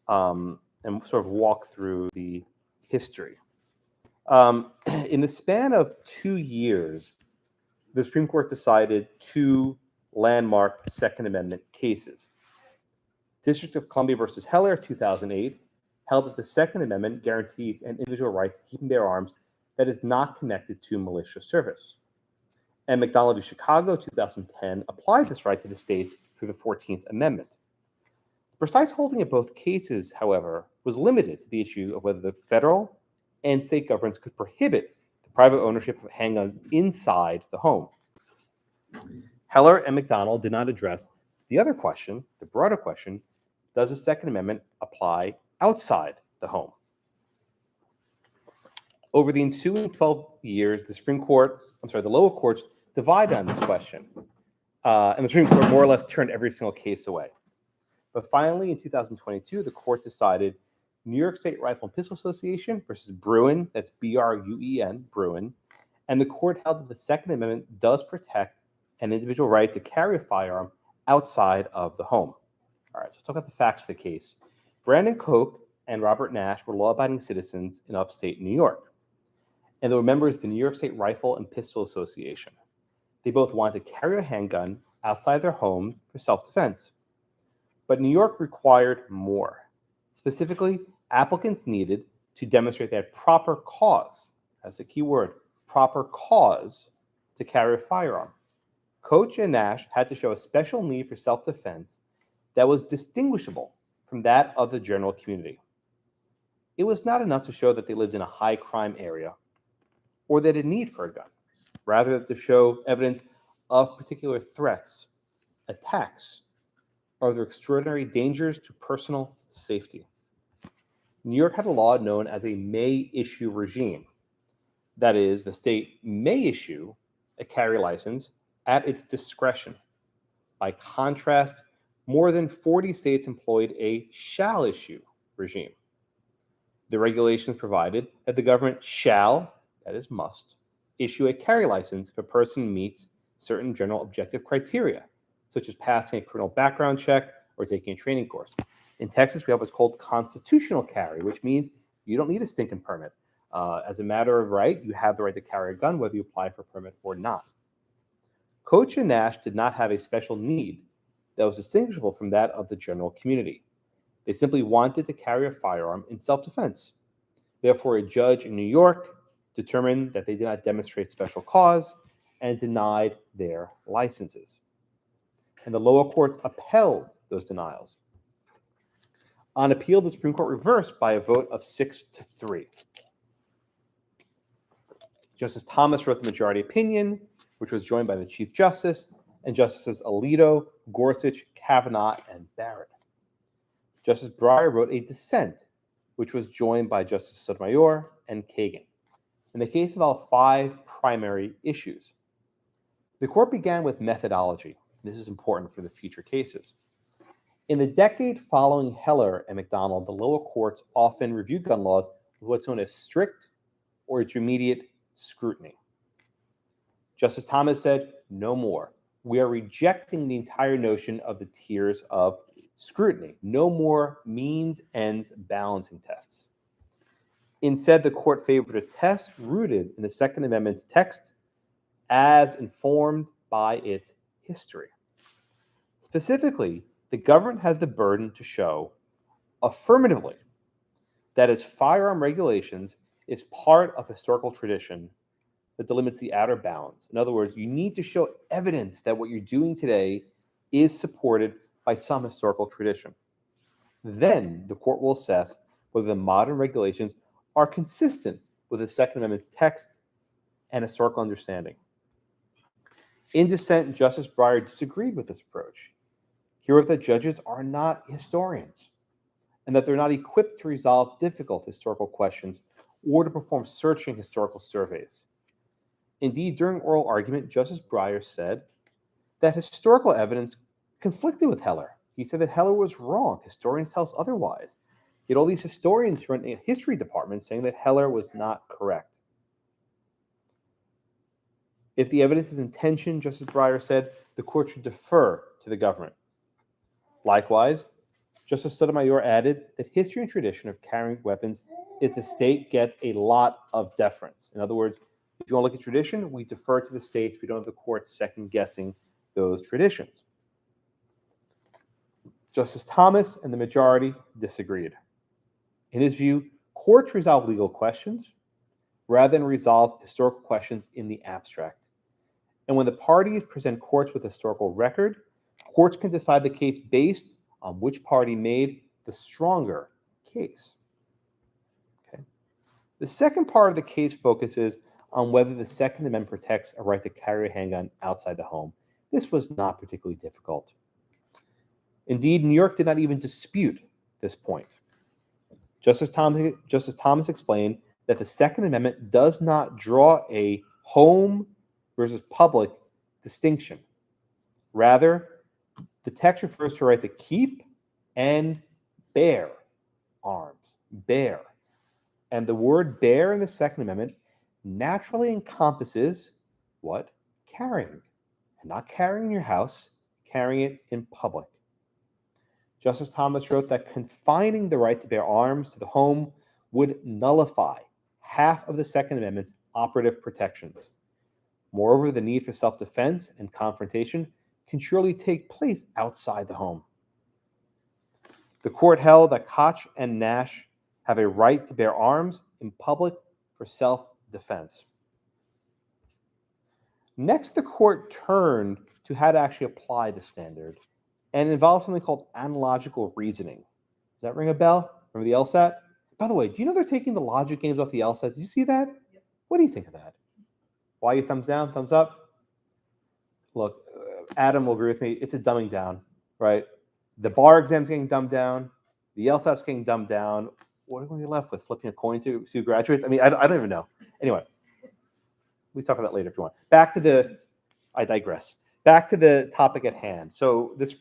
and sort of walk through the history. In the span of 2 years, the Supreme Court decided 2 landmark Second Amendment cases. District of Columbia versus Heller, 2008, held that the Second Amendment guarantees an individual right to keep and bear arms that is not connected to militia service. And McDonald v. Chicago, 2010, applied this right to the states through the 14th Amendment. The precise holding of both cases, however, was limited to the issue of whether the federal and state governments could prohibit the private ownership of handguns inside the home. Heller and McDonald did not address the other question, the broader question: does the Second Amendment apply outside the home? Over the ensuing 12 years, the lower courts divided on this question, and the Supreme Court more or less turned every single case away. But finally, in 2022, the court decided New York State Rifle and Pistol Association versus Bruin, that's B-R-U-E-N, Bruin, and the court held that the Second Amendment does protect an individual right to carry a firearm outside of the home. All right, so let's talk about the facts of the case. Brandon Koch and Robert Nash were law-abiding citizens in upstate New York, and they were members of the New York State Rifle and Pistol Association. They both wanted to carry a handgun outside their home for self-defense. But New York required more. Specifically, applicants needed to demonstrate they had proper cause, that's a key word, proper cause to carry a firearm. Koch and Nash had to show a special need for self-defense that was distinguishable from that of the general community. It was not enough to show that they lived in a high crime area or they had a need for a gun, rather to show evidence of particular threats, attacks, or other extraordinary dangers to personal safety. New York had a law known as a may issue regime. That is, the state may issue a carry license at its discretion. By contrast, more than 40 states employed a shall issue regime. The regulations provided that the government shall, that is must, issue a carry license if a person meets certain general objective criteria, such as passing a criminal background check or taking a training course. In Texas, we have what's called constitutional carry, which means you don't need a stinking permit. As a matter of right, you have the right to carry a gun whether you apply for a permit or not. Koch and Nash did not have a special need that was distinguishable from that of the general community. They simply wanted to carry a firearm in self-defense. Therefore, a judge in New York determined that they did not demonstrate special cause and denied their licenses. And the lower courts upheld those denials. On appeal, the Supreme Court reversed by a vote of 6-3. Justice Thomas wrote the majority opinion, which was joined by the Chief Justice and Justices Alito, Gorsuch, Kavanaugh, and Barrett. Justice Breyer wrote a dissent, which was joined by Justices Sotomayor and Kagan. And the case involved 5 primary issues. The court began with methodology. This is important for the future cases. In the decade following Heller and McDonald, the lower courts often reviewed gun laws with what's known as strict or intermediate scrutiny. Justice Thomas said, no more. We are rejecting the entire notion of the tiers of scrutiny. No more means, ends, balancing tests. Instead, the court favored a test rooted in the Second Amendment's text as informed by its history. Specifically, the government has the burden to show affirmatively that its firearm regulations is part of historical tradition that delimits the outer bounds. In other words, you need to show evidence that what you're doing today is supported by some historical tradition. Then the court will assess whether the modern regulations are consistent with the Second Amendment's text and historical understanding. In dissent, Justice Breyer disagreed with this approach. He wrote that judges are not historians and that they're not equipped to resolve difficult historical questions or to perform searching historical surveys. Indeed, during oral argument, Justice Breyer said that historical evidence conflicted with Heller. He said that Heller was wrong. Historians tell us otherwise. Yet all these historians run a history department saying that Heller was not correct. If the evidence is in tension, Justice Breyer said, the court should defer to the government. Likewise, Justice Sotomayor added that history and tradition of carrying weapons, if the state gets a lot of deference. In other words, if you want to look at tradition, we defer to the states. We don't have the courts second-guessing those traditions. Justice Thomas and the majority disagreed. In his view, courts resolve legal questions rather than resolve historical questions in the abstract. And when the parties present courts with historical record, courts can decide the case based on which party made the stronger case. Okay. The second part of the case focuses on whether the Second Amendment protects a right to carry a handgun outside the home. This was not particularly difficult. Indeed, New York did not even dispute this point. Justice Thomas explained that the Second Amendment does not draw a home versus public distinction. Rather, the text refers to a right to keep and bear arms. Bear. And the word bear in the Second Amendment naturally encompasses what? Carrying. And not carrying in your house, carrying it in public. Justice Thomas wrote that confining the right to bear arms to the home would nullify half of the Second Amendment's operative protections. Moreover, the need for self-defense and confrontation can surely take place outside the home. The court held that Koch and Nash have a right to bear arms in public for self-defense. Next, the court turned to how to actually apply the standard, and involves something called analogical reasoning. Does that ring a bell? Remember the LSAT? By the way, do you know they're taking the logic games off the LSAT? Did you see that? Yep. What do you think of that? Why you thumbs down, thumbs up? Look, Adam will agree with me. It's a dumbing down, right? The bar exam's getting dumbed down. The LSAT's getting dumbed down. What are we going to be left with? Flipping a coin to see who graduates? I mean, I don't even know. Anyway, we talk about that later if you want. Back to the, I digress. Back to the topic at hand. So this,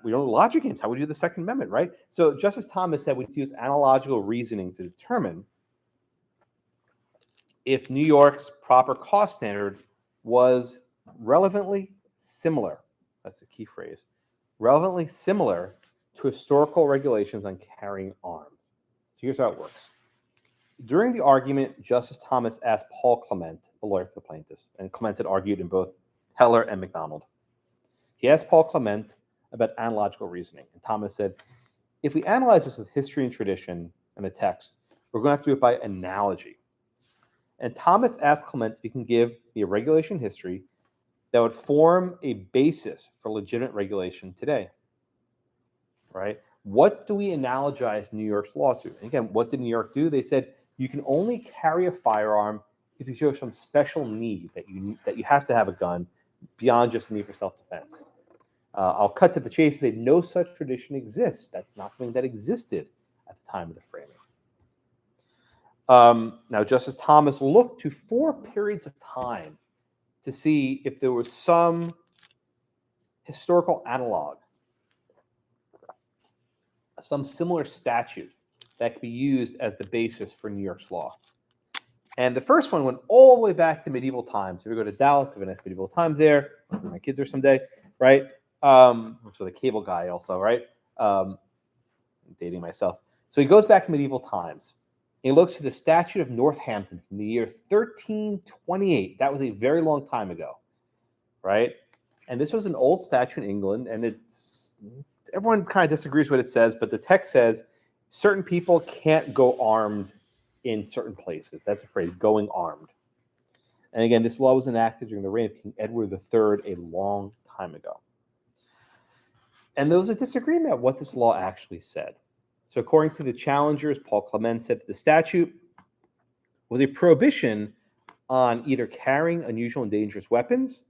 we don't logic games. How would we do the Second Amendment, right? So Justice Thomas said we'd use analogical reasoning to determine if New York's proper cost standard was relevantly similar. That's a key phrase. Relevantly similar to historical regulations on carrying arms. So here's how it works. During the argument, Justice Thomas asked Paul Clement, the lawyer for the plaintiffs, and Clement had argued in both Heller and McDonald. He asked Paul Clement about analogical reasoning, and Thomas said, if we analyze this with history and tradition and the text, we're going to have to do it by analogy. And Thomas asked Clement if he can give me a regulation history that would form a basis for legitimate regulation today, right? What do we analogize New York's law to? And again, what did New York do? They said you can only carry a firearm if you show some special need that you have to have a gun beyond just the need for self-defense. I'll cut to the chase and say no such tradition exists. That's not something that existed at the time of the framing. Now, Justice Thomas looked to 4 periods of time to see if there was some historical analog, some similar statute that could be used as the basis for New York's law. And the first one went all the way back to medieval times. If we go to Dallas, we have a nice medieval times there. Where my kids are someday, right? So the cable guy also, right? I'm dating myself. So he goes back to medieval times. He looks to the Statute of Northampton from the year 1328. That was a very long time ago, right? And this was an old statute in England, and everyone kind of disagrees what it says, but the text says certain people can't go armed in certain places. That's a phrase, going armed. And again, this law was enacted during the reign of King Edward III a long time ago. And there was a disagreement about what this law actually said. So according to the challengers, Paul Clement said that the statute was a prohibition on either carrying unusual and dangerous weapons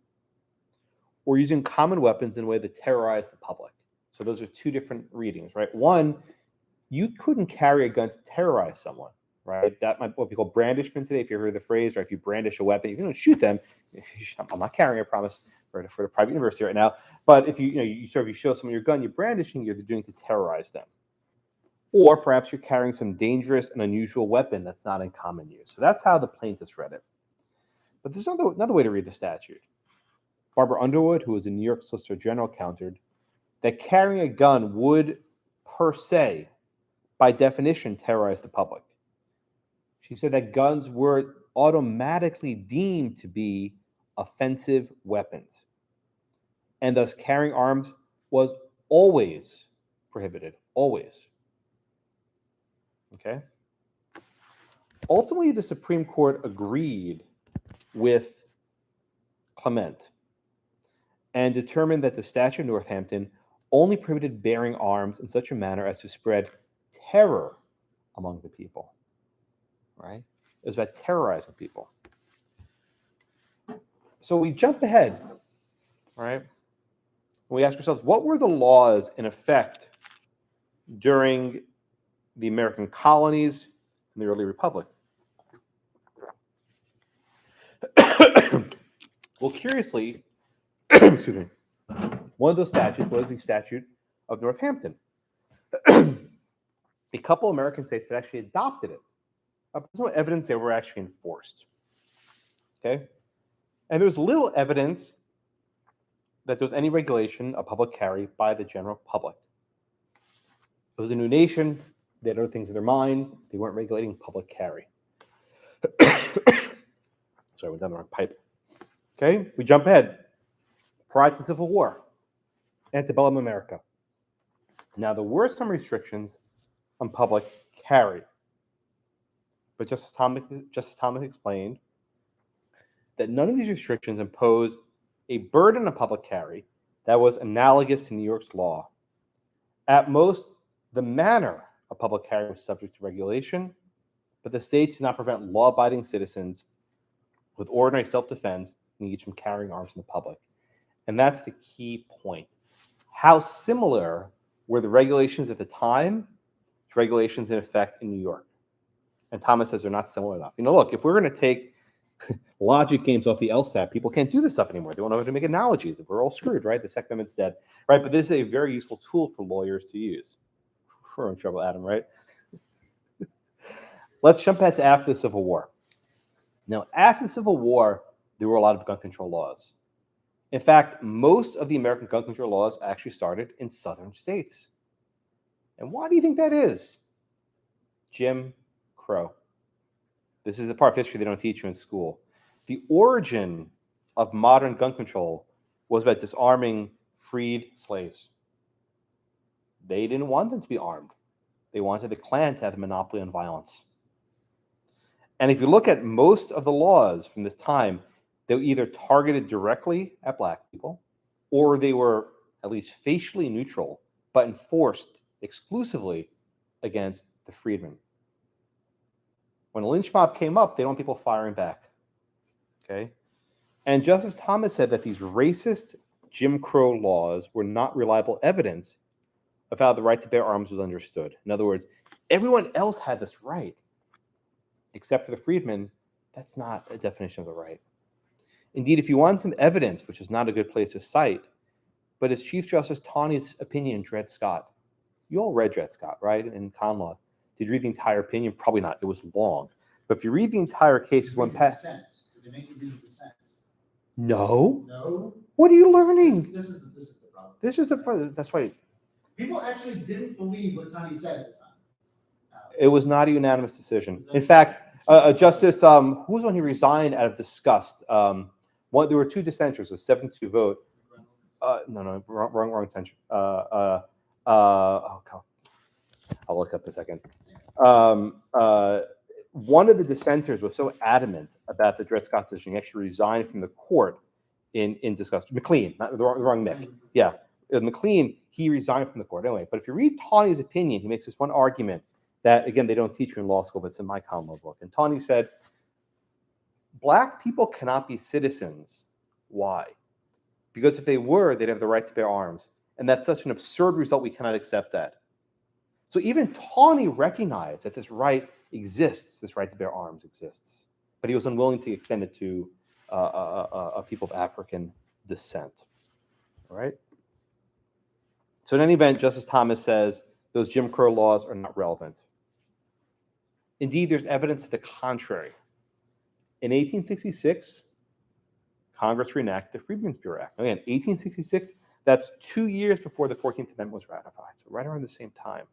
or using common weapons in a way that terrorized the public. So those are 2 different readings, right? One, you couldn't carry a gun to terrorize someone, right? That might be what we call brandishment today, if you heard the phrase, or if you brandish a weapon, you don't shoot them. I'm not carrying, I promise, for the private university right now. But if you show someone your gun, you're brandishing, you're doing it to terrorize them. Or perhaps you're carrying some dangerous and unusual weapon that's not in common use. So that's how the plaintiffs read it. But there's another way to read the statute. Barbara Underwood, who was a New York Solicitor General, countered that carrying a gun would, per se, by definition, terrorize the public. She said that guns were automatically deemed to be offensive weapons, and thus carrying arms was always prohibited, always. Okay? Ultimately, the Supreme Court agreed with Clement and determined that the statute of Northampton only prohibited bearing arms in such a manner as to spread terror among the people. Right? It was about terrorizing people. So we jump ahead, right? And we ask ourselves, what were the laws in effect during the American colonies and the early republic? Well, curiously, excuse me, one of those statutes was the Statute of Northampton. A couple American states had actually adopted it. There's no evidence they were actually enforced. Okay? And there was little evidence that there was any regulation of public carry by the general public. It was a new nation. They had other things in their mind. They weren't regulating public carry. Sorry, I went down the wrong pipe. Okay, we jump ahead. Prior to the Civil War, antebellum America. Now, there were some restrictions on public carry. But Justice Thomas explained that none of these restrictions imposed a burden on public carry that was analogous to New York's law. At most, the manner of public carry was subject to regulation, but the states did not prevent law-abiding citizens with ordinary self-defense needs from carrying arms in the public. And that's the key point. How similar were the regulations at the time to regulations in effect in New York? And Thomas says they're not similar enough. You know, look, if we're going to take logic games off the LSAT, people can't do this stuff anymore. They won't know how to make analogies. We're all screwed, right? The Second Amendment's dead, right? But this is a very useful tool for lawyers to use. We're in trouble, Adam, right? Let's jump ahead to after the Civil War. Now, after the Civil War, there were a lot of gun control laws. In fact, most of the American gun control laws actually started in southern states. And why do you think that is? Jim Crow. This is the part of history they don't teach you in school. The origin of modern gun control was about disarming freed slaves. They didn't want them to be armed. They wanted the Klan to have the monopoly on violence. And if you look at most of the laws from this time, they were either targeted directly at black people, or they were at least facially neutral, but enforced exclusively against the freedmen. When a lynch mob came up, they don't want people firing back. Okay? And Justice Thomas said that these racist Jim Crow laws were not reliable evidence of how the right to bear arms was understood. In other words, everyone else had this right, except for the freedmen. That's not a definition of the right. Indeed, if you want some evidence, which is not a good place to cite, but it's Chief Justice Taney's opinion in Dred Scott. You all read Dred Scott, right, in con law. Did you read the entire opinion? Probably not. It was long. But if you read the entire case, Did they make you read the dissents? No. No. What are you learning? This is the problem. This is that's why People actually didn't believe what Taney said at the time. it was not a unanimous decision. In fact, Justice, who was when he resigned out of disgust? There were two dissenters, a 7-2 vote. No, wrong tension. Oh God, I'll look up a second. One of the dissenters was so adamant about the Dred Scott decision, he actually resigned from the court in disgust. McLean, not the wrong Mick. Yeah, McLean, he resigned from the court anyway. But if you read Taney's opinion, he makes this one argument that, again, they don't teach you in law school, but it's in my common law book. And Taney said, black people cannot be citizens. Why? Because if they were, they'd have the right to bear arms. And that's such an absurd result, we cannot accept that. So even Taney recognized that this right exists, this right to bear arms exists. But he was unwilling to extend it to people of African descent. All right? So in any event, Justice Thomas says those Jim Crow laws are not relevant. Indeed, there's evidence to the contrary. In 1866, Congress reenacted the Freedmen's Bureau Act. Again, 1866, That's 2 years before the 14th Amendment was ratified, so right around the same time.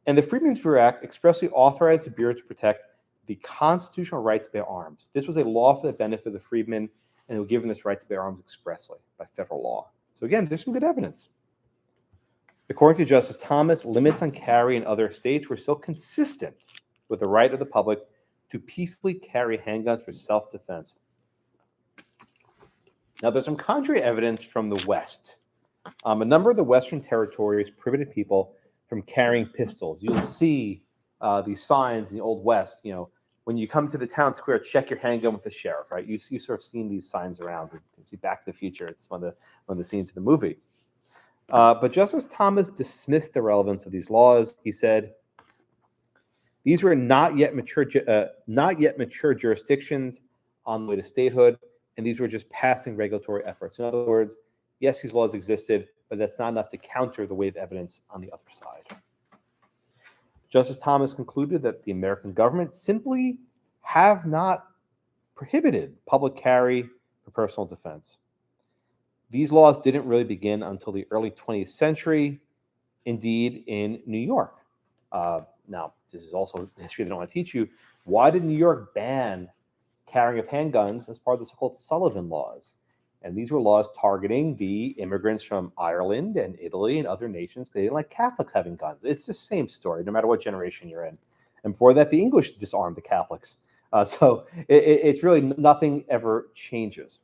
And the Freedmen's Bureau Act expressly authorized the Bureau to protect the constitutional right to bear arms. This was a law for the benefit of the freedmen, and they were given this right to bear arms expressly by federal law. So again, there's some good evidence. According to Justice Thomas, limits on carry in other states were still consistent with the right of the public to peacefully carry handguns for self-defense. Now, there's some contrary evidence from the West. A number of the Western territories prohibited people from carrying pistols. You'll see these signs in the Old West, when you come to the town square, check your handgun with the sheriff, right? You sort of seen these signs around. You see Back to the Future. It's one of the scenes of the movie. But Justice Thomas dismissed the relevance of these laws. He said, these were not yet mature jurisdictions on the way to statehood, and these were just passing regulatory efforts. In other words, yes, these laws existed, but that's not enough to counter the weight of evidence on the other side. Justice Thomas concluded that the American government simply have not prohibited public carry for personal defense. These laws didn't really begin until the early 20th century, indeed in New York. Now, this is also history they don't want to teach you. Why did New York ban carrying of handguns as part of the so-called Sullivan laws? And these were laws targeting the immigrants from Ireland and Italy and other nations because they didn't like Catholics having guns. It's the same story, no matter what generation you're in. And before that, the English disarmed the Catholics. So it's really nothing ever changes.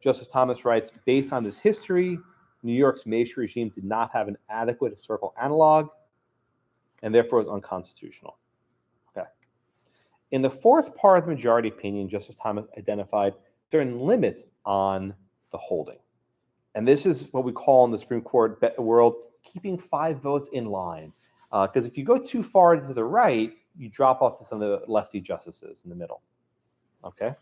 Justice Thomas writes, based on this history, New York's Mace regime did not have an adequate historical analog and therefore was unconstitutional. Okay. In the fourth part of the majority opinion, Justice Thomas identified certain limits on the holding. And this is what we call in the Supreme Court world keeping 5 votes in line. Because if you go too far to the right, you drop off to some of the lefty justices in the middle. Okay?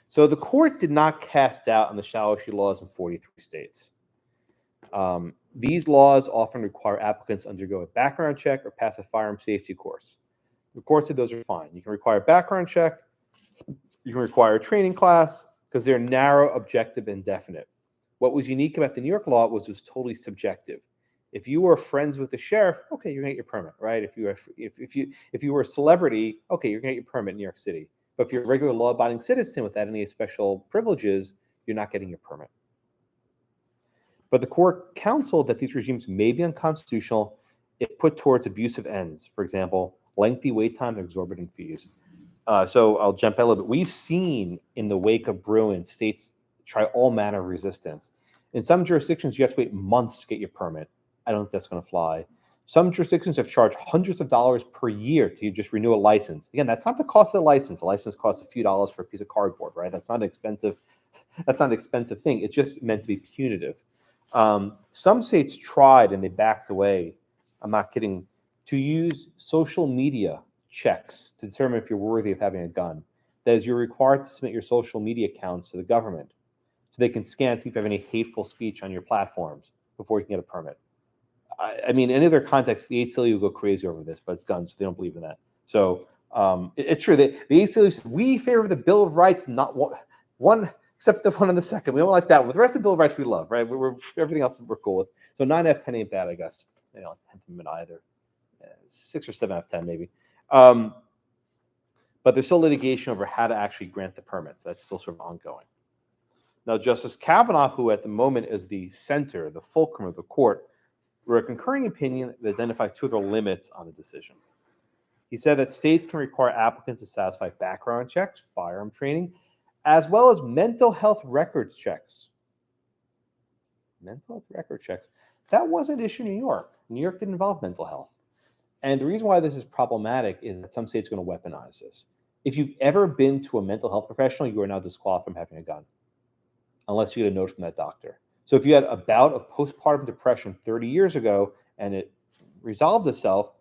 So the court did not cast doubt on the shallow issue laws in 43 states. These laws often require applicants to undergo a background check or pass a firearm safety course. The court said those are fine. You can require a background check. You can require a training class because they're narrow, objective, and definite. What was unique about the New York law was it was totally subjective. If you were friends with the sheriff, okay, you're gonna get your permit, right? If you were a celebrity, okay, you're gonna get your permit in New York City. But if you're a regular law-abiding citizen without any special privileges, you're not getting your permit. But the court counseled that these regimes may be unconstitutional if put towards abusive ends. For example, lengthy wait time and exorbitant fees. So I'll jump a little bit. We've seen in the wake of Bruin, states try all manner of resistance. In some jurisdictions, you have to wait months to get your permit. I don't think that's going to fly. Some jurisdictions have charged hundreds of dollars per year to just renew a license. Again, that's not the cost of the license. The license costs a few dollars for a piece of cardboard, right? That's not an expensive. That's not an expensive thing. It's just meant to be punitive. Some states tried and they backed away. I'm not kidding. To use social media checks to determine if you're worthy of having a gun. That is, you're required to submit your social media accounts to the government so they can scan, see if you have any hateful speech on your platforms before you can get a permit. I mean, in any other context, the ACLU will go crazy over this, but it's guns, so they don't believe in that. So it's true that the ACLU says, we favor the Bill of Rights, not one except the one on the second. We don't like that one. With the rest of the Bill of Rights, we love, right? Everything else we're cool with. So 9 out of 10 ain't bad, I guess. 10 Amendment either. 6 or 7 out of 10, maybe. But there's still litigation over how to actually grant the permits. That's still sort of ongoing. Now, Justice Kavanaugh, who at the moment is the center, the fulcrum of the court, wrote a concurring opinion that identified 2 other limits on the decision. He said that states can require applicants to satisfy background checks, firearm training, as well as mental health records checks. Mental health record checks. That wasn't an issue in New York. New York didn't involve mental health. And the reason why this is problematic is that some states are going to weaponize this. If you've ever been to a mental health professional, you are now disqualified from having a gun, unless you get a note from that doctor. So if you had a bout of postpartum depression 30 years ago and it resolved itself,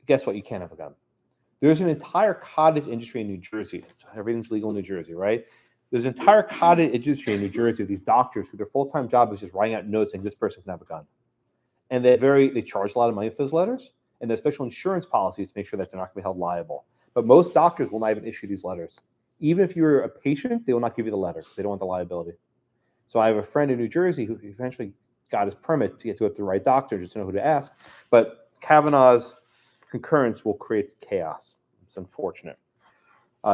guess what? You can't have a gun. There's an entire cottage industry in New Jersey. Everything's legal in New Jersey, right? There's an entire cottage industry in New Jersey of these doctors who their full-time job is just writing out notes saying this person can have a gun. And they charge a lot of money for those letters. And there's special insurance policies to make sure that they're not going to be held liable. But most doctors will not even issue these letters. Even if you're a patient, they will not give you the letter because they don't want the liability. So I have a friend in New Jersey who eventually got his permit to get to the right doctor, just to know who to ask. But Kavanaugh's concurrence will create chaos. It's unfortunate.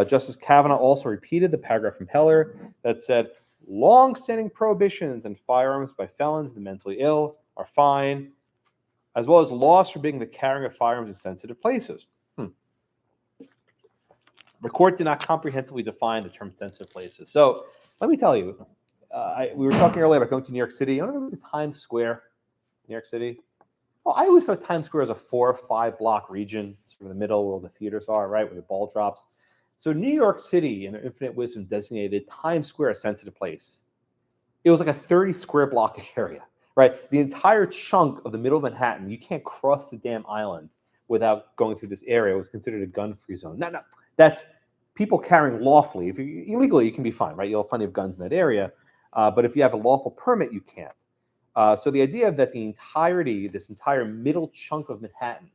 Justice Kavanaugh also repeated the paragraph from Heller that said, long-standing prohibitions on firearms by felons and the mentally ill are fine, as well as laws forbidding the carrying of firearms in sensitive places. The court did not comprehensively define the term sensitive places. So let me tell you, we were talking earlier about going to New York City. You want to go to Times Square, New York City? Well, I always thought Times Square is a 4 or 5 block region, sort of the middle where the theaters are, right, where the ball drops. So New York City, in their infinite wisdom, designated Times Square a sensitive place. It was like a 30 square block area, right? The entire chunk of the middle of Manhattan, you can't cross the damn island without going through this area. It was considered a gun-free zone. No, that's people carrying lawfully. If you illegally, you can be fine, right? You'll have plenty of guns in that area. But if you have a lawful permit, you can't. So the idea that this entire middle chunk of Manhattan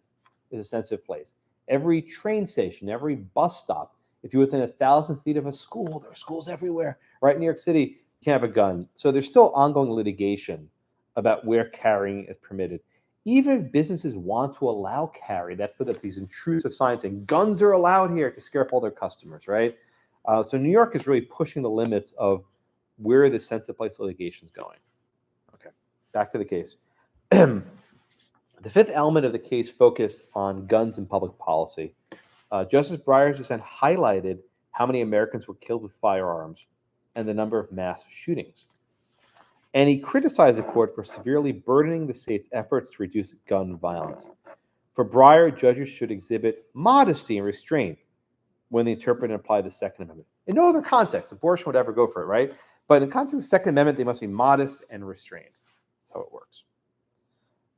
is a sensitive place. Every train station, every bus stop, if you're within 1,000 feet of a school, there are schools everywhere, right? In New York City, you can't have a gun. So there's still ongoing litigation about where carrying is permitted. Even if businesses want to allow carry, that's put up these intrusive signs saying guns are allowed here to scare off all their customers, right? So New York is really pushing the limits of where the sensitive place litigation is going. Okay, back to the case. The fifth element of the case focused on guns and public policy. Justice Breyer's dissent highlighted how many Americans were killed with firearms and the number of mass shootings. And he criticized the court for severely burdening the state's efforts to reduce gun violence. For Breyer, judges should exhibit modesty and restraint when they interpret and apply the Second Amendment. In no other context, abortion would ever go for it, right? But in the context of the Second Amendment, they must be modest and restrained. That's how it works.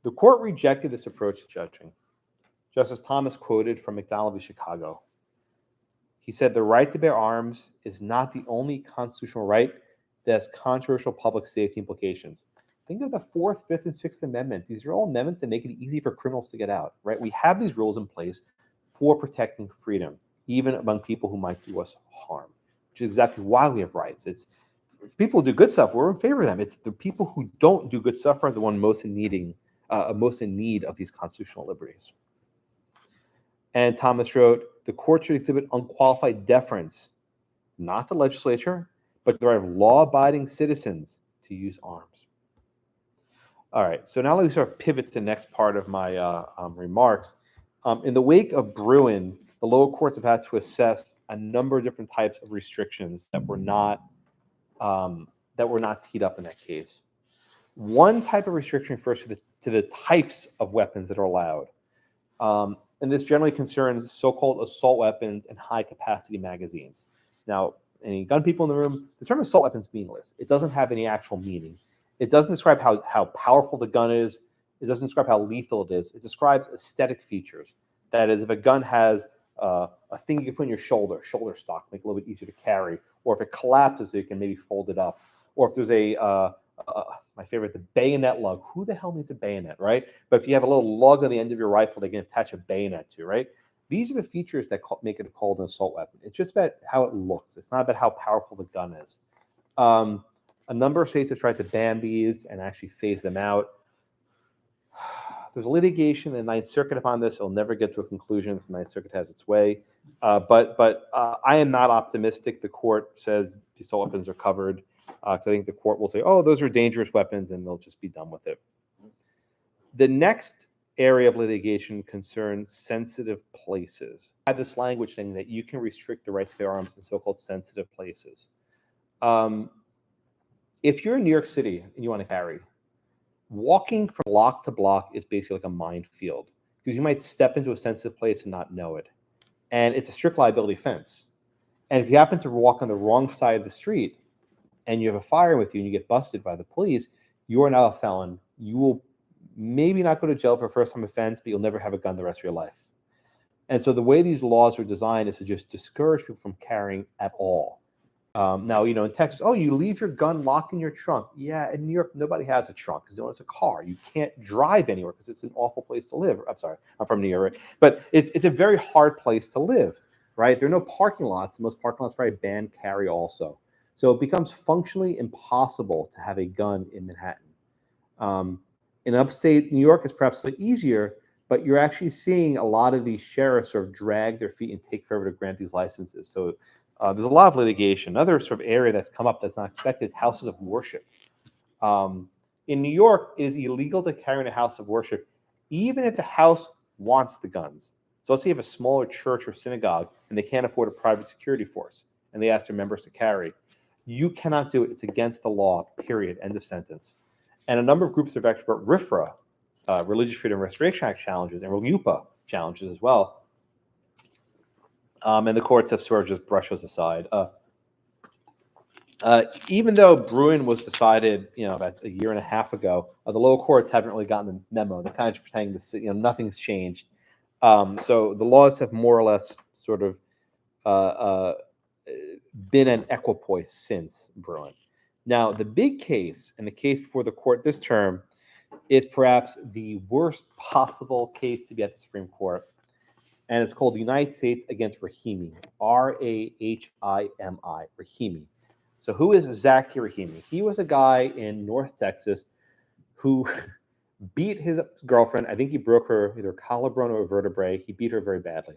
The court rejected this approach to judging. Justice Thomas quoted from McDonald v. Chicago. He said, the right to bear arms is not the only constitutional right that has controversial public safety implications. Think of the 4th, 5th, and 6th Amendment. These are all amendments that make it easy for criminals to get out, right? We have these rules in place for protecting freedom, even among people who might do us harm, which is exactly why we have rights. It's if people do good stuff, we're in favor of them. It's the people who don't do good stuff are the one most in need of these constitutional liberties. And Thomas wrote, the court should exhibit unqualified deference, not the legislature, but the right of law-abiding citizens to use arms. All right, so now let me sort of pivot to the next part of my remarks. In the wake of Bruin, the lower courts have had to assess a number of different types of restrictions that were not teed up in that case. One type of restriction refers to the types of weapons that are allowed. And this generally concerns so-called assault weapons and high-capacity magazines. Now, any gun people in the room, the term assault weapon is meaningless. It doesn't have any actual meaning. It doesn't describe how powerful the gun is. It doesn't describe how lethal it is. It describes aesthetic features. That is, if a gun has a thing you can put in your shoulder stock, make it a little bit easier to carry, or if it collapses so you can maybe fold it up, or if there's my favorite, the bayonet lug. Who the hell needs a bayonet, right? But if you have a little lug on the end of your rifle, they can attach a bayonet to, right? These are the features that make it called an assault weapon. It's just about how it looks. It's not about how powerful the gun is. A number of states have tried to ban these and actually phase them out. There's litigation in the Ninth Circuit upon this. It'll never get to a conclusion if the Ninth Circuit has its way. But I am not optimistic. The court says the assault weapons are covered. Because I think the court will say, oh, those are dangerous weapons, and they'll just be done with it. The next area of litigation concerns sensitive places. I have this language saying that you can restrict the right to bear arms in so-called sensitive places. If you're in New York City and you want to carry, walking from block to block is basically like a minefield, because you might step into a sensitive place and not know it. And it's a strict liability offense. And if you happen to walk on the wrong side of the street, and you have a firearm with you and you get busted by the police, you are now a felon. You will maybe not go to jail for a first-time offense, but you'll never have a gun the rest of your life. And so the way these laws are designed is to just discourage people from carrying at all. Now, in Texas, you leave your gun locked in your trunk. Yeah, in New York, nobody has a trunk because no one has a car. You can't drive anywhere because it's an awful place to live. I'm sorry, I'm from New York, right? But it's a very hard place to live, right? There are no parking lots. Most parking lots probably ban carry also. So it becomes functionally impossible to have a gun in Manhattan. In upstate New York, it's perhaps a bit easier, but you're actually seeing a lot of these sheriffs sort of drag their feet and take forever to grant these licenses. So there's a lot of litigation. Another sort of area that's come up that's not expected is houses of worship. In New York, it is illegal to carry in a house of worship, even if the house wants the guns. So let's say you have a smaller church or synagogue and they can't afford a private security force and they ask their members to carry. You cannot do it. It's against the law, period, end of sentence. And a number of groups have actually brought RFRA, Religious Freedom Restoration Act challenges, and RLUIPA challenges as well. And the courts have sort of just brushed those aside. Even though Bruin was decided, about a year and a half ago, the lower courts haven't really gotten the memo. They're kind of just pretending that nothing's changed. So the laws have more or less sort of been an equipoise since Bruin. Now, the big case, and the case before the court this term, is perhaps the worst possible case to be at the Supreme Court. And it's called the United States against Rahimi, Rahimi, Rahimi. So who is Zaki Rahimi? He was a guy in North Texas who beat his girlfriend. I think he broke her either collarbone or a vertebrae. He beat her very badly.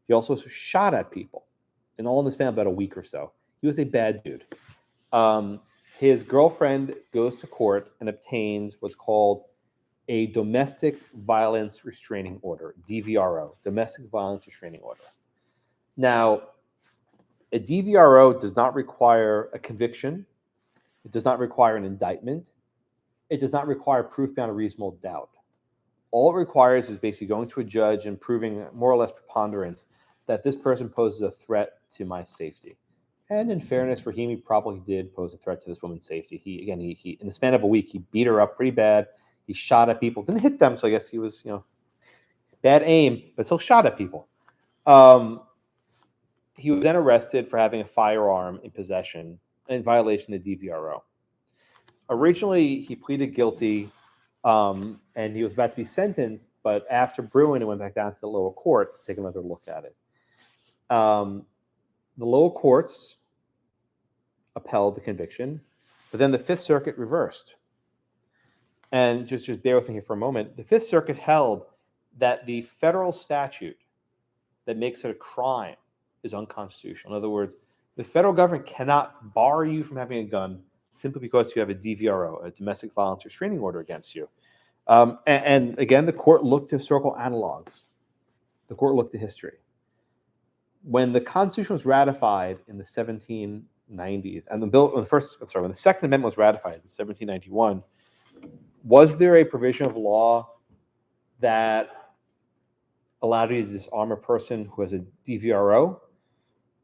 He also shot at people, and all in the span of about a week or so. He was a bad dude. His girlfriend goes to court and obtains what's called a domestic violence restraining order, DVRO, domestic violence restraining order. Now, a DVRO does not require a conviction. It does not require an indictment. It does not require proof beyond a reasonable doubt. All it requires is basically going to a judge and proving more or less preponderance that this person poses a threat to my safety. And in fairness, Rahimi probably did pose a threat to this woman's safety. He in the span of a week, he beat her up pretty bad. He shot at people, didn't hit them, so I guess he was, bad aim, but still shot at people. He was then arrested for having a firearm in possession in violation of the DVRO. Originally, he pleaded guilty, and he was about to be sentenced, but after Bruin, it went back down to the lower court to take another look at it. The lower courts upheld the conviction, but then the Fifth Circuit reversed. And just bear with me here for a moment. The Fifth Circuit held that the federal statute that makes it a crime is unconstitutional. In other words, the federal government cannot bar you from having a gun simply because you have a DVRO, a domestic violence restraining order against you. And again, the court looked to historical analogs. The court looked to history. When the Constitution was ratified in the 1790s, and when the Second Amendment was ratified in 1791, was there a provision of law that allowed you to disarm a person who has a DVRO?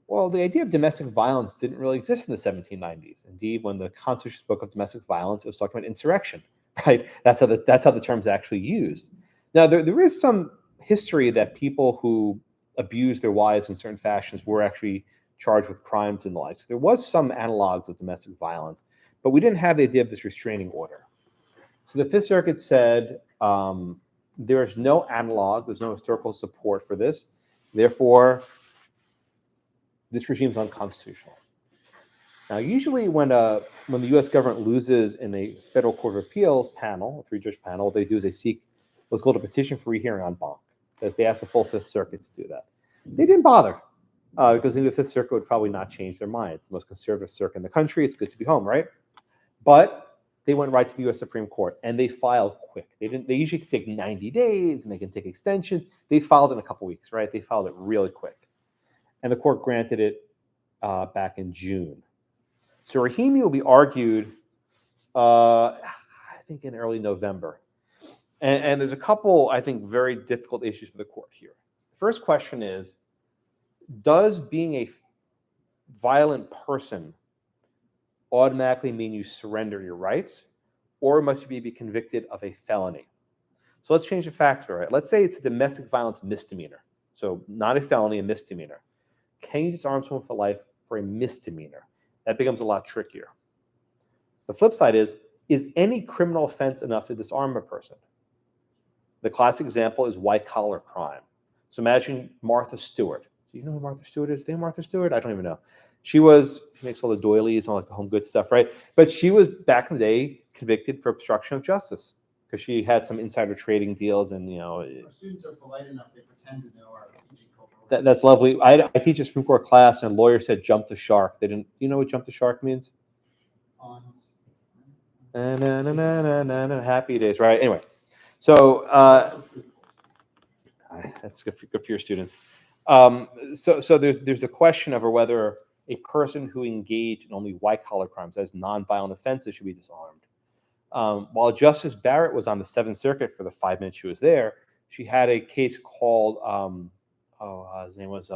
Well, the idea of domestic violence didn't really exist in the 1790s. Indeed, when the Constitution spoke of domestic violence, it was talking about insurrection, right? That's how the term's actually used. Now, there is some history that people who abused their wives in certain fashions were actually charged with crimes and the like. So there was some analogs of domestic violence, but we didn't have the idea of this restraining order. So the Fifth Circuit said there is no analog, there's no historical support for this. Therefore, this regime is unconstitutional. Now, usually when the U.S. government loses in a federal court of appeals panel, a three-judge panel, what they do is they seek what's called a petition for rehearing en banc. Because they asked the full Fifth Circuit to do that. They didn't bother because the Fifth Circuit would probably not change their mind. It's the most conservative circuit in the country. It's good to be home, right? But they went right to the U.S. Supreme Court and they filed quick. They usually can take 90 days and they can take extensions. They filed in a couple weeks, right? They filed it really quick. And the court granted it back in June. So Rahimi will be argued, I think in early November. And there's a couple, I think, very difficult issues for the court here. The first question is, does being a violent person automatically mean you surrender your rights, or must you be convicted of a felony? So let's change the facts, right? Let's say it's a domestic violence misdemeanor. So not a felony, a misdemeanor. Can you disarm someone for life for a misdemeanor? That becomes a lot trickier. The flip side is any criminal offense enough to disarm a person? The classic example is white-collar crime. So imagine Martha Stewart. Do you know who Martha Stewart is? Is there Martha Stewart? I don't even know. She makes all the doilies and all like the home goods stuff, right? But she was back in the day convicted for obstruction of justice because she had some insider trading deals, and Our students are polite enough, they pretend to know our teaching culture. that's lovely. I teach a Supreme Court class, and a lawyer said "jump the shark." They didn't. You know what "jump the shark" means? Na, na, na, na, na, na, na, happy days, right? Anyway, so that's good for your students. So there's a question over whether a person who engaged in only white-collar crimes, as nonviolent offenses, should be disarmed. While Justice Barrett was on the Seventh Circuit for the 5 minutes she was there, she had a case called, his name was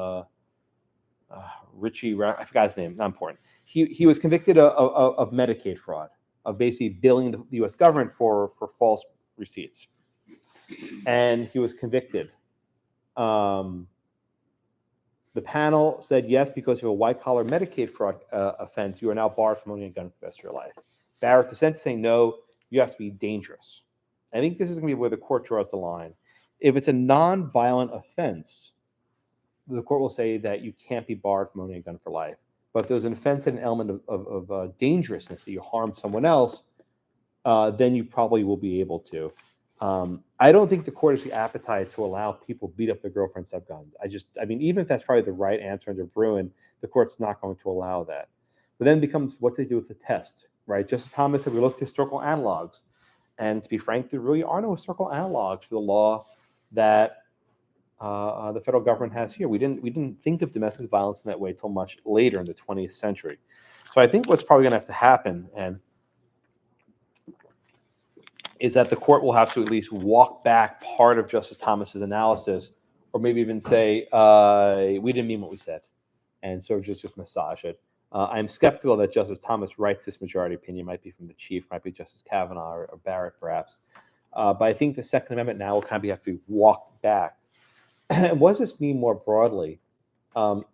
Richie, I forgot his name, not important. He was convicted of Medicaid fraud, of basically billing the U.S. government for false receipts. And he was convicted. The panel said, yes, because of a white-collar Medicaid fraud offense, you are now barred from owning a gun for the rest of your life. Barrett dissented, saying, no, you have to be dangerous. I think this is going to be where the court draws the line. If it's a non-violent offense, the court will say that you can't be barred from owning a gun for life. But if there's an offense and an element of dangerousness, that you harm someone else, then you probably will be able to. I don't think the court has the appetite to allow people beat up their girlfriends have guns. I mean, even if that's probably the right answer under Bruin, the court's not going to allow that. But then it becomes what they do with the test, right? Justice Thomas said we look to historical analogs. And to be frank, there really are no historical analogs for the law that the federal government has here. We didn't think of domestic violence in that way until much later in the 20th century. So I think what's probably going to have to happen is that the court will have to at least walk back part of Justice Thomas's analysis, or maybe even say, we didn't mean what we said, and sort of just massage it. I'm skeptical that Justice Thomas writes this majority opinion. Might be from the Chief, might be Justice Kavanaugh or Barrett, perhaps. But I think the Second Amendment now will kind of have to be walked back. And what does this mean more broadly?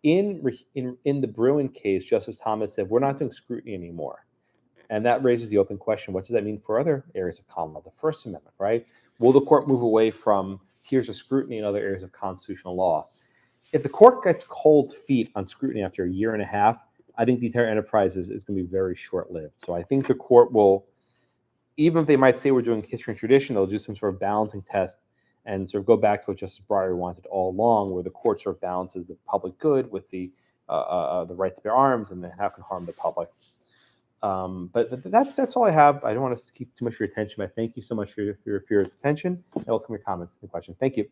In the Bruin case, Justice Thomas said, we're not doing scrutiny anymore. And that raises the open question, what does that mean for other areas of common law, the First Amendment, right? Will the court move away from tiers of scrutiny in other areas of constitutional law? If the court gets cold feet on scrutiny after a year and a half, I think the entire enterprise is going to be very short-lived. So I think the court will, even if they might say we're doing history and tradition, they'll do some sort of balancing test and sort of go back to what Justice Breyer wanted all along, where the court sort of balances the public good with the right to bear arms and then how it can harm the public. But that's all I have. I don't want us to keep too much of your attention, but thank you so much for your attention. I welcome your comments and questions. Thank you.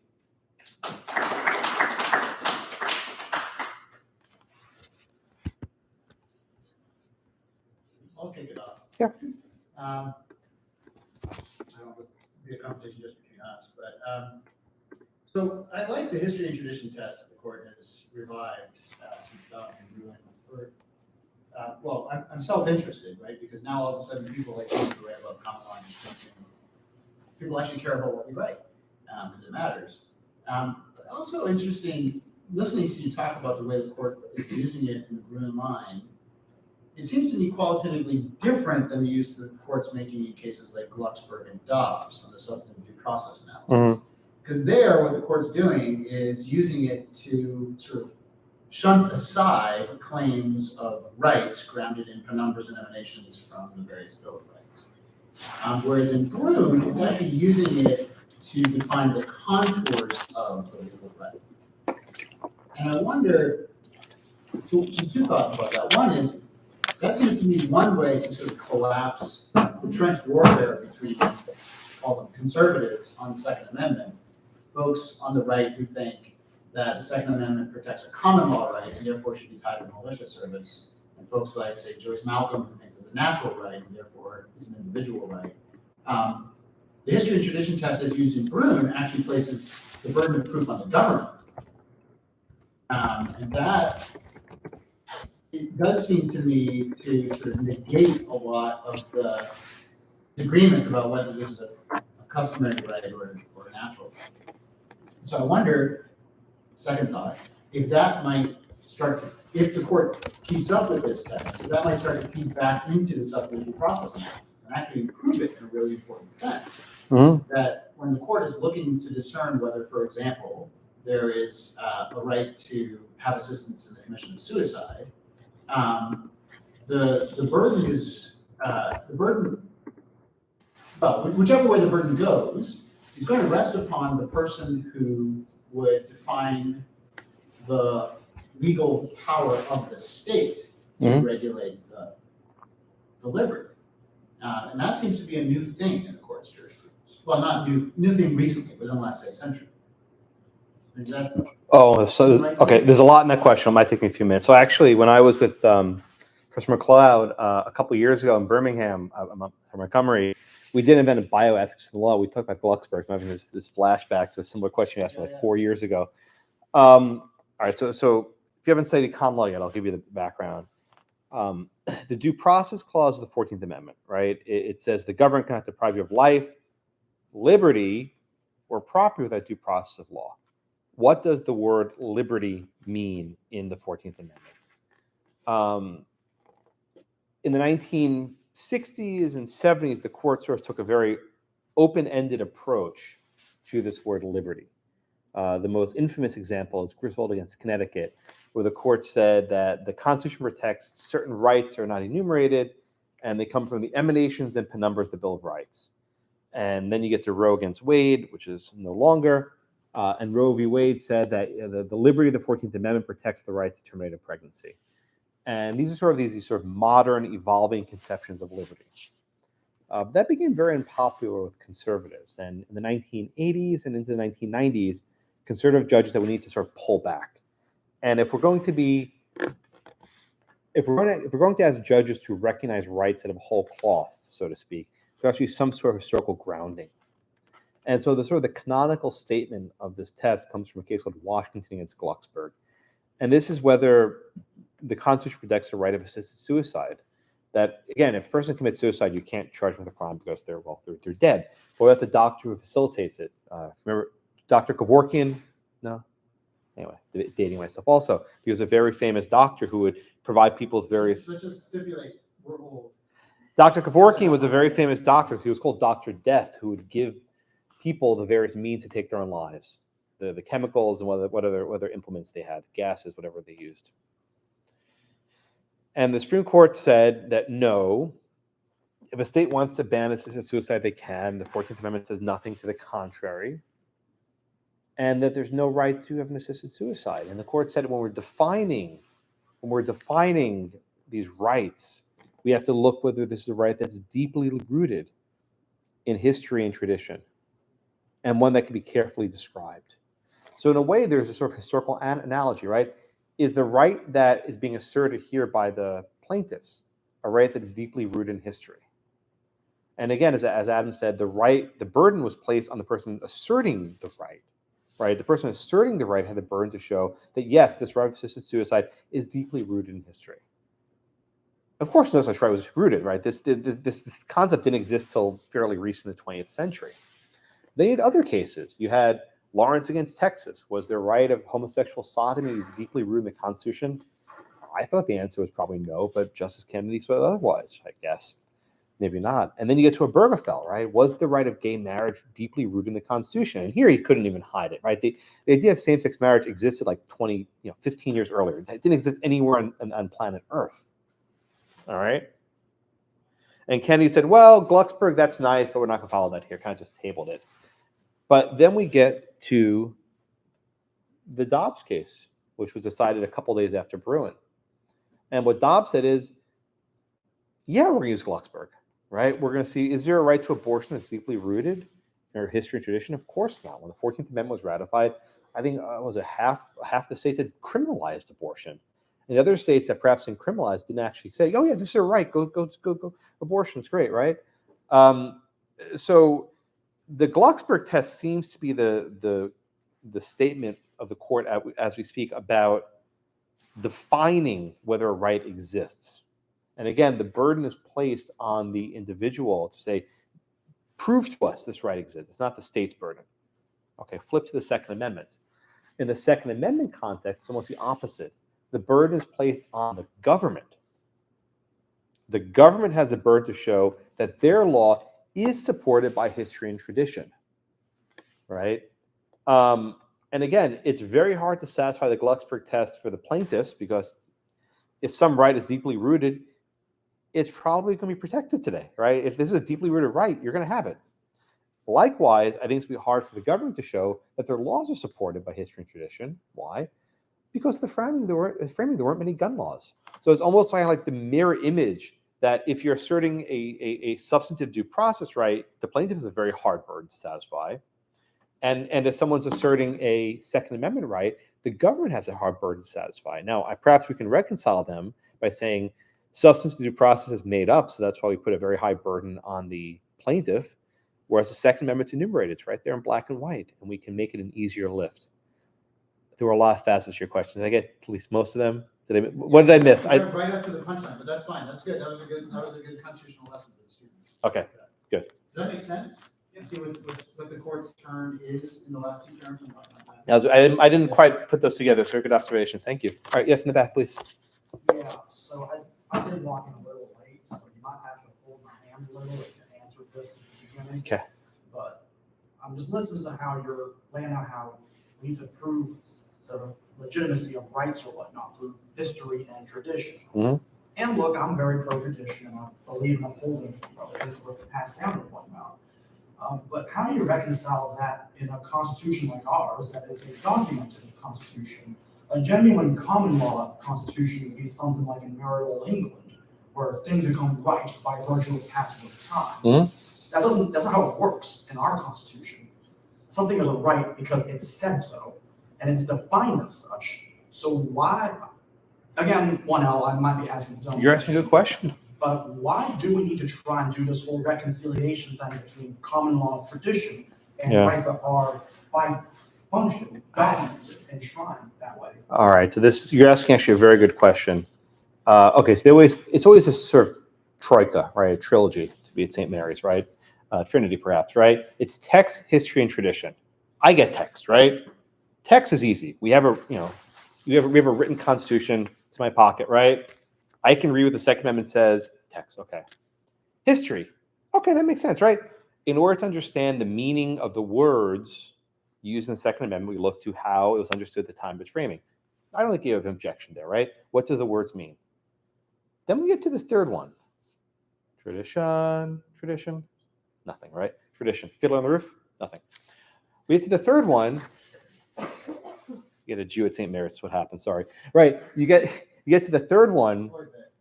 I'll kick it off. Yeah. I don't know if it'll be a conversation just between us, but so I like the history and tradition test that the court has revived since Dobbs and Bruin. Well, I'm self-interested, right? Because now all of a sudden people like me who write about common law and justice, people actually care about what we write because it matters. But also interesting, listening to you talk about the way the court is using it in the Bruin line. It seems to me qualitatively different than the use that the court's making in cases like Glucksberg and Dobbs on the substantive due process analysis. Because there, what the court's doing is using it to sort of shunt aside claims of rights grounded in penumbras and emanations from the various Bill of Rights. Whereas in Bruin, it's actually using it to define the contours of the legal right. And I wonder, so two thoughts about that. One is, that seems to me one way to sort of collapse the trench warfare between all the conservatives on the Second Amendment, folks on the right who think that the Second Amendment protects a common law right and therefore should be tied to militia service, and folks like, say, Joyce Malcolm, who thinks it's a natural right and therefore is an individual right. The history and tradition test as used in Bruin actually places the burden of proof on the government. And that, it does seem to me to sort of negate a lot of the disagreements about whether this is a customary right or a natural right. So I wonder, second thought, if that might start to, if the court keeps up with this test, that might start to feed back into the substantive due process analysis and actually improve it in a really important sense. That when the court is looking to discern whether, for example, there is a right to have assistance in the commission of suicide, The burden is the burden. Well, whichever way the burden goes, is going to rest upon the person who would define the legal power of the state to Mhm. regulate the liberty. And that seems to be a new thing in the court's jurisprudence. Well, not new thing recently, but in the last, say, century. Is that Oh, so right? okay. There's a lot in that question. It might take me a few minutes. So actually, when I was with Professor McLeod a couple years ago in Birmingham, from Montgomery, we did invent bioethics in the law. We talked about Glucksberg. I'm having this flashback to a similar question you asked me like 4 years ago. All right. So if you haven't studied common law yet, I'll give you the background. The Due Process Clause of the 14th Amendment, right? It says the government cannot deprive you of life, liberty, or property without due process of law. What does the word liberty mean in the 14th Amendment? In the 1960s and 70s, the court sort of took a very open-ended approach to this word liberty. The most infamous example is Griswold against Connecticut, where the court said that the Constitution protects certain rights that are not enumerated, and they come from the emanations and penumbras of the Bill of Rights. And then you get to Roe against Wade, which is no longer. And Roe v. Wade said that the liberty of the 14th Amendment protects the right to terminate a pregnancy. And these are sort of these sort of modern, evolving conceptions of liberty. That became very unpopular with conservatives. And in the 1980s and into the 1990s, conservative judges said we need to sort of pull back. And if we're going to ask judges to recognize rights out of whole cloth, so to speak, there has to be some sort of historical grounding. And so the canonical statement of this test comes from a case called Washington against Glucksberg. And this is whether the Constitution protects the right of assisted suicide. That, again, if a person commits suicide, you can't charge them with a crime because they're dead. Or that the doctor who facilitates it. Remember Dr. Kevorkian? No? Anyway, dating myself also. He was a very famous doctor who would provide people with various... Let's just stipulate, we're old. Dr. Kevorkian was a very famous doctor. He was called Dr. Death, who would give people the various means to take their own lives. The chemicals and what other implements they had, gases, whatever they used. And the Supreme Court said that no, if a state wants to ban assisted suicide, they can. The 14th Amendment says nothing to the contrary. And that there's no right to have an assisted suicide. And the court said when we're defining these rights, we have to look whether this is a right that's deeply rooted in history and tradition, and one that can be carefully described. So in a way, there's a sort of historical analogy, right? Is the right that is being asserted here by the plaintiffs a right that is deeply rooted in history? And again, as Adam said, the burden was placed on the person asserting the right, right? The person asserting the right had the burden to show that, yes, this right of assisted suicide is deeply rooted in history. Of course, no such right was rooted, right? This concept didn't exist till fairly recent in the 20th century. They had other cases. You had Lawrence against Texas. Was their right of homosexual sodomy deeply rooted in the Constitution? I thought the answer was probably no, but Justice Kennedy said otherwise, I guess. Maybe not. And then you get to Obergefell, right? Was the right of gay marriage deeply rooted in the Constitution? And here he couldn't even hide it, right? The idea of same-sex marriage existed like 15 years earlier. It didn't exist anywhere on planet Earth. All right? And Kennedy said, well, Glucksberg, that's nice, but we're not going to follow that here. Kind of just tabled it. But then we get to the Dobbs case, which was decided a couple days after Bruin. And what Dobbs said is, yeah, we're going to use Glucksberg, right? We're going to see, is there a right to abortion that's deeply rooted in our history and tradition? Of course not. When the 14th Amendment was ratified, I think half the states had criminalized abortion. And the other states that perhaps didn't criminalize didn't actually say, oh yeah, this is a right, go, abortion's great, right? So the Glucksberg test seems to be the statement of the court as we speak about defining whether a right exists. And again, the burden is placed on the individual to say, prove to us this right exists. It's not the state's burden. Okay, flip to the Second Amendment. In the Second Amendment context, it's almost the opposite. The burden is placed on the government. The government has a burden to show that their law is supported by history and tradition, right? And again, it's very hard to satisfy the Glucksberg test for the plaintiffs because if some right is deeply rooted, it's probably going to be protected today, right? If this is a deeply rooted right, you're going to have it. Likewise, I think it's going to be hard for the government to show that their laws are supported by history and tradition. Why? Because the framing there weren't many gun laws. So it's almost like the mirror image that if you're asserting a substantive due process right, the plaintiff is a very hard burden to satisfy. And if someone's asserting a Second Amendment right, the government has a hard burden to satisfy. Now, perhaps we can reconcile them by saying substantive due process is made up, so that's why we put a very high burden on the plaintiff, whereas the Second Amendment's enumerated. It's right there in black and white, and we can make it an easier lift. There were a lot of facets to your question. Did I get at least most of them? What did I miss? Right up to the punchline, but that's fine. That's good. That was a good constitutional lesson for the students. Okay, good. Does that make sense? You see what the court's term is in the last two terms and whatnot. I didn't quite put those together, so good observation. Thank you. All right, yes, in the back, please. Yeah, so I did walk in a little late, so you might have to hold my hand a little and answer this at the beginning. Okay. But I'm just listening to how you're laying out how we need to prove the legitimacy of rights or whatnot through history and tradition. Mm-hmm. And look, I'm very pro-tradition, and I believe in upholding things that were passed down and whatnot. But how do you reconcile that in a constitution like ours that is a documented constitution? A genuine common law constitution would be something like in merry old England, where things become right by virtue of passage of time. Mm-hmm. That's not how it works in our constitution. Something is a right because it's said so, and it's defined as such. So why, again, 1L, I might be asking dumb. You're asking a good question. But why do we need to try and do this whole reconciliation thing between common law tradition and rights that are by function documented and enshrined that way? All right, so you're asking actually a very good question. Okay, so it's always a sort of troika, right? A trilogy to be at St. Mary's, right? Trinity, perhaps, right? It's text, history, and tradition. I get text, right? Text is easy. We have a written constitution. It's in my pocket, right? I can read what the Second Amendment says. Text, okay. History, okay, that makes sense, right? In order to understand the meaning of the words used in the Second Amendment, we look to how it was understood at the time of its framing. I don't think you have an objection there, right? What do the words mean? Then we get to the third one. Tradition, nothing, right? Tradition. Fiddler on the Roof, nothing. We get to the third one. You get a Jew at St. Mary's, that's what happened, sorry. Right, you get to the third one.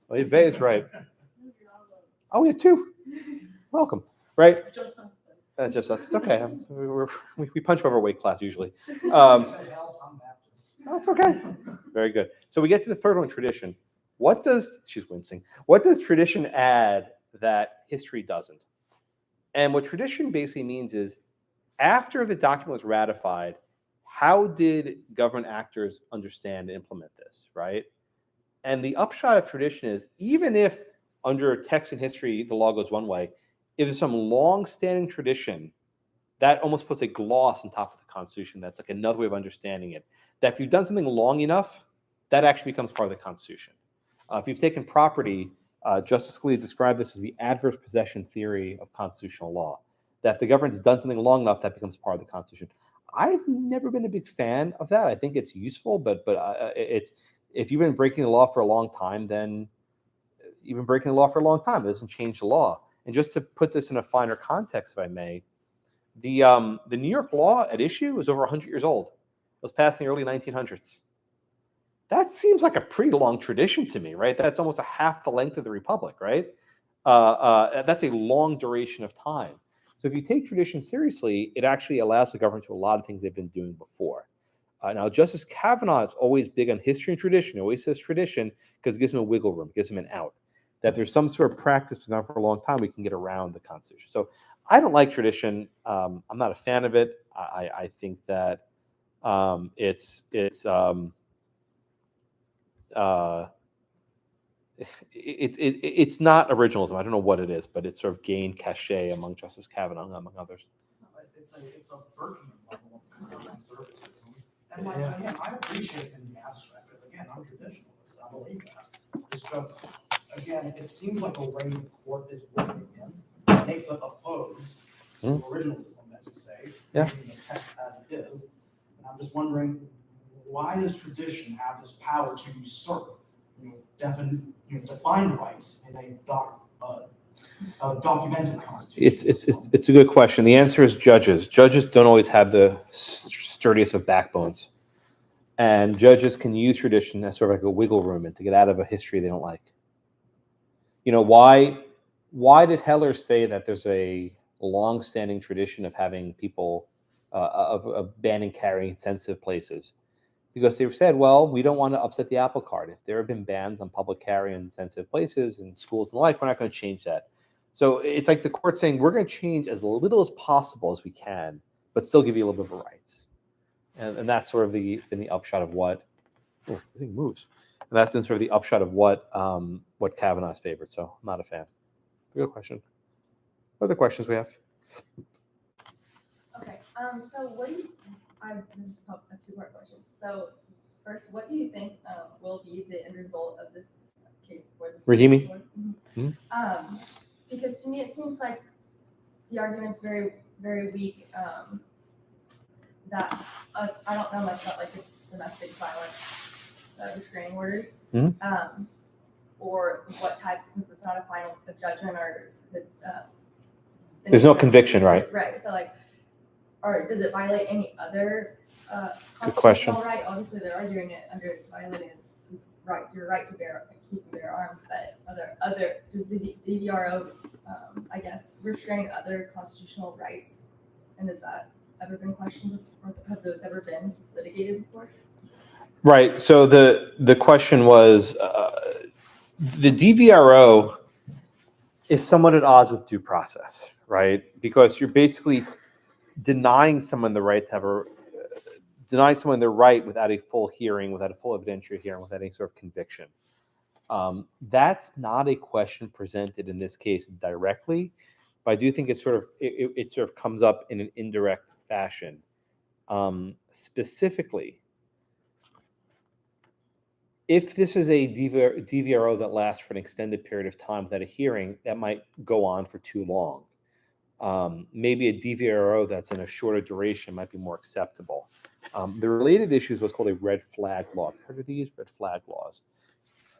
Well, Yves is right. Oh, we had two. Welcome. Right? That's just us. It's okay. We punch above our weight class usually. That's okay. Very good. So we get to the third one, tradition. She's wincing. What does tradition add that history doesn't? And what tradition basically means is after the document was ratified, how did government actors understand and implement this, right? And the upshot of tradition is even if under text and history, the law goes one way, if there's some long-standing tradition, that almost puts a gloss on top of the Constitution. That's like another way of understanding it. That if you've done something long enough, that actually becomes part of the Constitution. If you've taken property, Justice Scalia described this as the adverse possession theory of constitutional law. That if the government's done something long enough, that becomes part of the Constitution. I've never been a big fan of that. I think it's useful, but if you've been breaking the law for a long time, then you've been breaking the law for a long time. It doesn't change the law. And just to put this in a finer context, if I may, the New York law at issue is over 100 years old. It was passed in the early 1900s. That seems like a pretty long tradition to me, right? That's almost a half the length of the Republic, right? That's a long duration of time. So if you take tradition seriously, it actually allows the government to do a lot of things they've been doing before. Now, Justice Kavanaugh is always big on history and tradition. He always says tradition because it gives him a wiggle room, it gives him an out. That there's some sort of practice that's been on for a long time, we can get around the Constitution. So I don't like tradition. I'm not a fan of it. I think that it's not originalism. I don't know what it is, but it's sort of gained cachet among Justice Kavanaugh, among others. It's a Burkean level of conservatism. And again, I appreciate it in the abstract, because again, I'm a traditionalist. I believe that. It's just, again, it seems like the way the court is working in makes it opposed to originalism, as you say, using the text as it is. And I'm just wondering, why does tradition have this power to usurp define rights in a documented constitution. It's a good question. The answer is judges. Judges don't always have the sturdiest of backbones, and judges can use tradition as sort of like a wiggle room and to get out of a history they don't like. Why did Heller say that there's a long-standing tradition of having people of banning carrying in sensitive places? Because they said, well, we don't want to upset the apple cart. If there have been bans on public carry in sensitive places and schools and the like, we're not going to change that. So it's like the court saying, we're going to change as little as possible as we can, but still give you a little bit of rights. And that's sort of the upshot of what, I think it moves. And that's been sort of the upshot of what Kavanaugh's favored. So I'm not a fan. Good question. What other questions we have? Okay. So what do you? This is a two-part question. So first, what do you think will be the end result of this case before this? Rahimi? Mm-hmm. Because to me it seems like the argument's very, very weak. That I don't know much about like domestic violence restraining orders, or what type, since it's not a final judgment or there's no conviction, right? Right. So like, or does it violate any other Good question. constitutional right? Obviously, they're arguing it under it's violating this right, your right to keep and bear arms, but does the DVRO, I guess, restrain other constitutional rights, and has that ever been questioned, or have those ever been litigated before? Right. So the question was, the DVRO is somewhat at odds with due process, right? Because you're basically denying someone the right to denying someone their right without a full hearing, without a full evidentiary hearing, without any sort of conviction. That's not a question presented in this case directly, but I do think it sort of comes up in an indirect fashion. Specifically, if this is a DVRO that lasts for an extended period of time without a hearing, that might go on for too long. Maybe a DVRO that's in a shorter duration might be more acceptable. The related issue is what's called a red flag law. Have you heard of these red flag laws?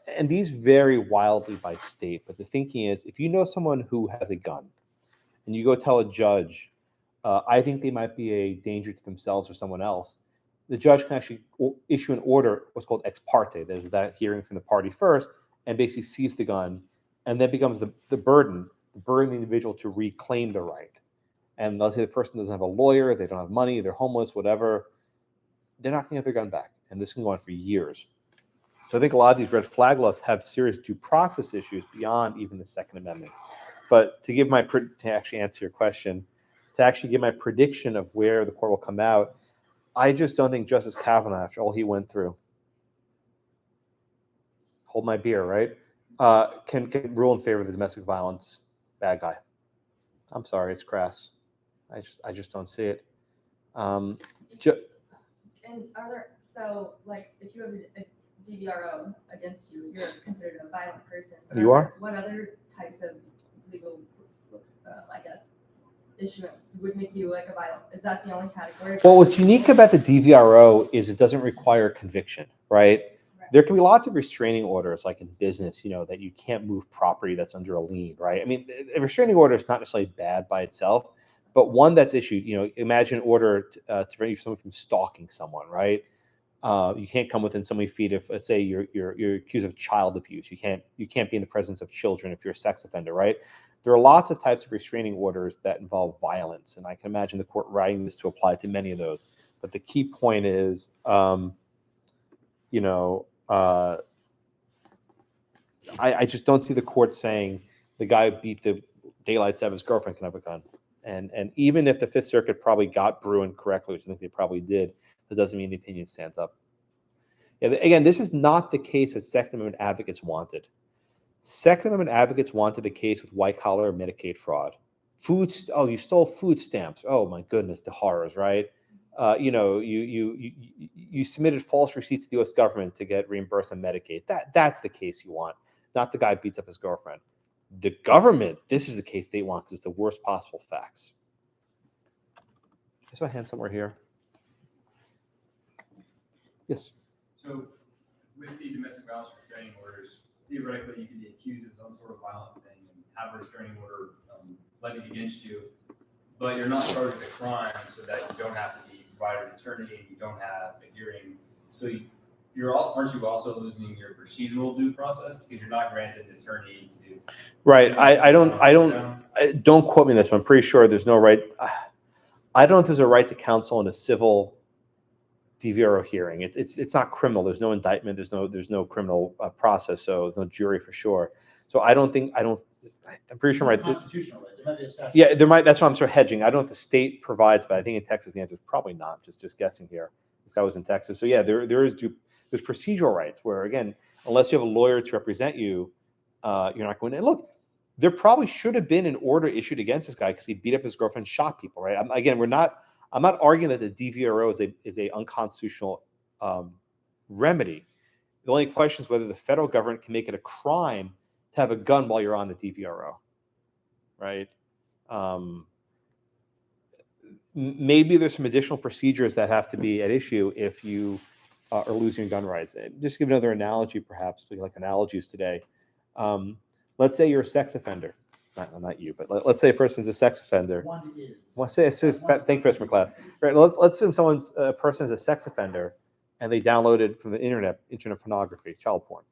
And these vary wildly by state, but the thinking is, if you know someone who has a gun and you go tell a judge, I think they might be a danger to themselves or someone else, the judge can actually issue an order, what's called ex parte. There's that hearing from the party first, and basically seize the gun, and then becomes the burden the individual to reclaim the right. And let's say the person doesn't have a lawyer, they don't have money, they're homeless, whatever, they're not going to get their gun back. And this can go on for years. So I think a lot of these red flag laws have serious due process issues beyond even the Second Amendment. But to actually answer your question, to actually give my prediction of where the court will come out, I just don't think Justice Kavanaugh, after all he went through, hold my beer, right, can rule in favor of the domestic violence bad guy. I'm sorry, it's crass. I just don't see it. And like if you have a DVRO against you, you're considered a violent person. But you are? What other types of legal, I guess, issuance would make you like a violent? Is that the only category? Well, what's unique about the DVRO is it doesn't require conviction, right? There can be lots of restraining orders, like in business, that you can't move property that's under a lien, right? I mean, a restraining order is not necessarily bad by itself, but one that's issued, imagine an order to prevent someone from stalking someone, right? You can't come within so many feet if, let's say, you're accused of child abuse. You can't be in the presence of children if you're a sex offender, right? There are lots of types of restraining orders that involve violence, and I can imagine the court writing this to apply to many of those. But the key point is, I just don't see the court saying the guy who beat the daylights out of his girlfriend can have a gun. And even if the Fifth Circuit probably got Bruin correctly, which I think they probably did, that doesn't mean the opinion stands up. Yeah, again, this is not the case that Second Amendment advocates wanted. Second Amendment advocates wanted the case with white-collar Medicaid fraud. You stole food stamps. Oh my goodness, the horrors, right? You submitted false receipts to the U.S. government to get reimbursed on Medicaid. That's the case you want, not the guy who beats up his girlfriend. The government, this is the case they want because it's the worst possible facts. Is my hand somewhere here? Yes. So with the domestic violence restraining orders, theoretically, you could be accused of some sort of violent thing and have a restraining order levied against you, but you're not charged with a crime, so that you don't have to be provided an attorney and you don't have a hearing. So aren't you also losing your procedural due process because you're not granted an attorney to do? Right. Don't quote me on this, but I'm pretty sure there's no right. I don't know if there's a right to counsel in a civil DVRO hearing. It's not criminal. There's no indictment. There's no criminal process. So there's no jury for sure. So I'm pretty sure I'm right. Constitutional, right? There might be a statute. Yeah, there might. That's why I'm sort of hedging. I don't know if the state provides, but I think in Texas the answer is probably not. Just guessing here. This guy was in Texas, so yeah, there's procedural rights where again, unless you have a lawyer to represent you, you're not going to. And look, there probably should have been an order issued against this guy because he beat up his girlfriend, shot people. Right? I'm not arguing that the DVRO is a unconstitutional remedy. The only question is whether the federal government can make it a crime to have a gun while you're on the DVRO, right? Maybe there's some additional procedures that have to be at issue if you are losing gun rights. Just give another analogy, perhaps, we like analogies today. Let's say you're a sex offender. Not you, but let's say a person's a sex offender. One is. Thank you, Mr. McLeod. Right, let's assume a person is a sex offender and they downloaded from the internet pornography, child porn.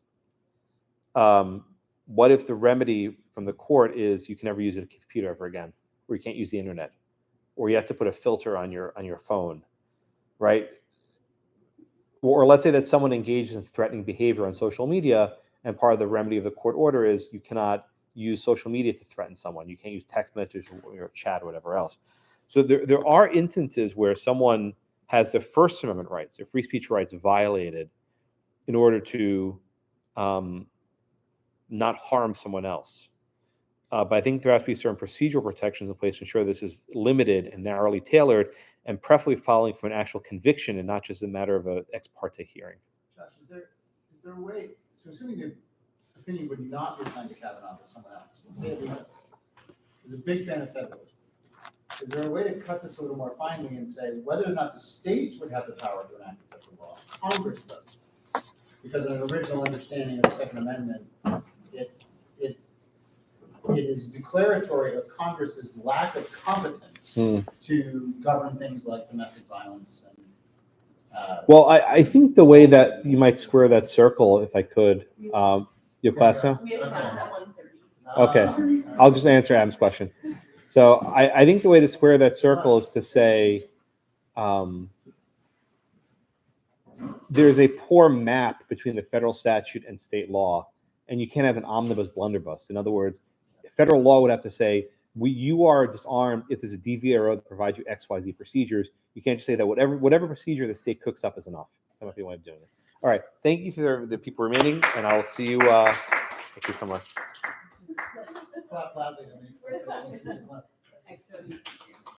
What if the remedy from the court is you can never use a computer ever again, or you can't use the internet, or you have to put a filter on your phone, right? Or let's say that someone engaged in threatening behavior on social media, and part of the remedy of the court order is you cannot use social media to threaten someone. You can't use text messages or chat or whatever else. So there are instances where someone has their First Amendment rights, their free speech rights violated in order to not harm someone else. But I think there has to be certain procedural protections in place to ensure this is limited and narrowly tailored, and preferably following from an actual conviction and not just a matter of an ex parte hearing. Josh, is there a way, so assuming the opinion would not be assigned to Kavanaugh but someone else, say Alito is a big fan of Federalist, is there a way to cut this a little more finely and say whether or not the states would have the power to enact such a law? Congress doesn't. Because in an original understanding of the Second Amendment, it is declaratory of Congress's lack of competence to govern things like domestic violence. And well, I think the way that you might square that circle, if I could, you have class now? We have class at 1:30. Okay. I'll just answer Adam's question. So I think the way to square that circle is to say there's a poor map between the federal statute and state law, and you can't have an omnibus blunderbuss. In other words, federal law would have to say, you are disarmed if there's a DVRO that provides you XYZ procedures. You can't just say that whatever procedure the state cooks up is enough. That might be a way of doing it. All right. Thank you for the people remaining, and I will see you. Thank you so much. clap loudly, I mean,